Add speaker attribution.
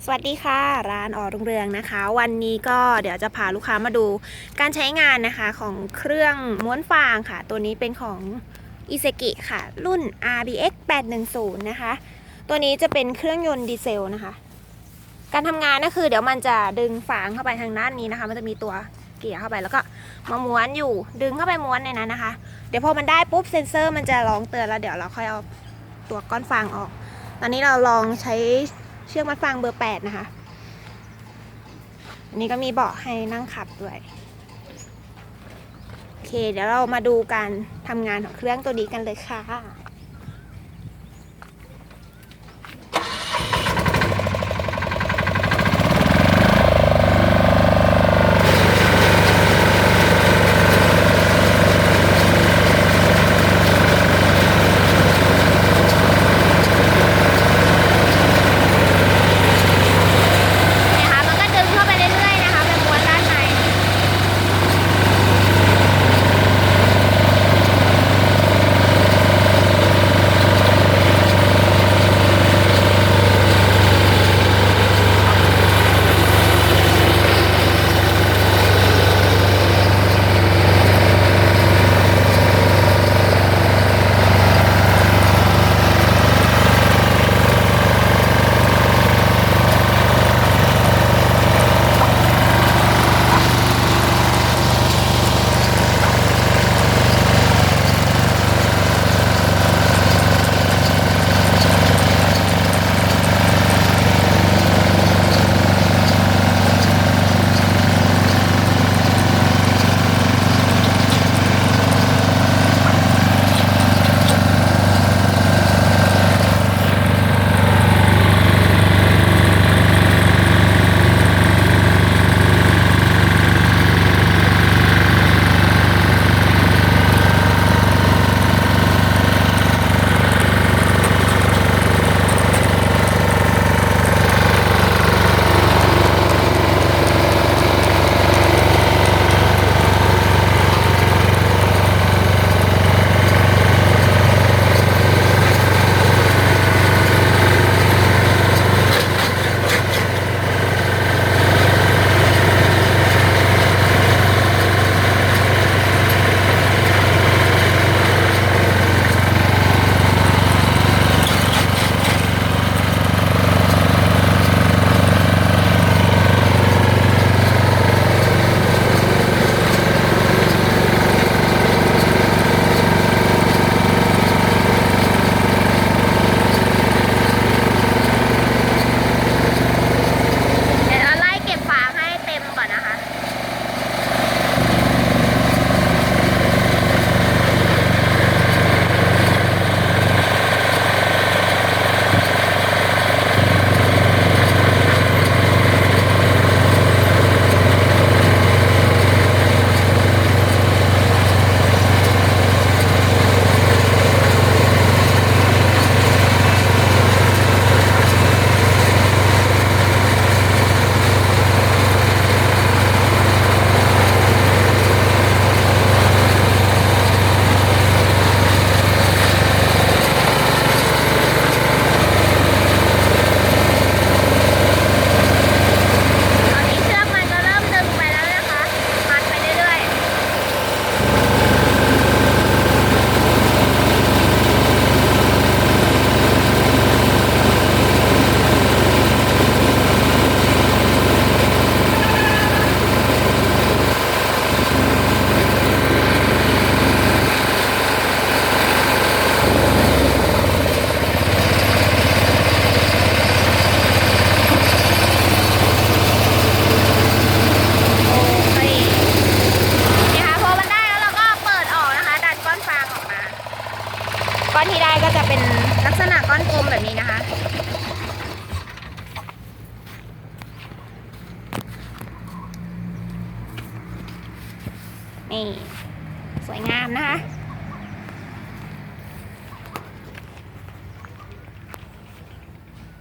Speaker 1: สวัสดีค่ะร้านอ๋อรุ่งเรืองนะคะวันนี้ก็เดี๋ยวจะพาลูกค้ามาดูการใช้งานนะคะของเครื่องม้วนฟางค่ะตัวนี้เป็นของ อิเซกิค่ะรุ่น RBX 810นะคะตัวนี้จะเป็นเครื่องยนต์ดีเซลนะคะการทำงานก็คือเดี๋ยวมันจะดึงฟางเข้าไปทางด้านนี้นะคะมันจะมีตัวเกี่ยวเข้าไปแล้วก็มาม้วนอยู่ดึงเข้าไปม้วนในนั้นนะคะเดี๋ยวพอมันได้ปุ๊บเซ็นเซอร์มันจะร้องเตือนแล้วเดี๋ยวเราค่อยเอาตัวก้อนฟางออกตอนนี้เราลองใช้เชือกมัดฟางเบอร์8นะคะอันนี้ก็มีเบาะให้นั่งขับด้วยโอเคเดี๋ยวเรามาดูการทำงานของเครื่องตัวนี้กันเลยค่ะก้อนที่ได้ก็จะเป็นลักษณะก้อนกลมแบบนี้นะคะนี่สวยงามนะคะ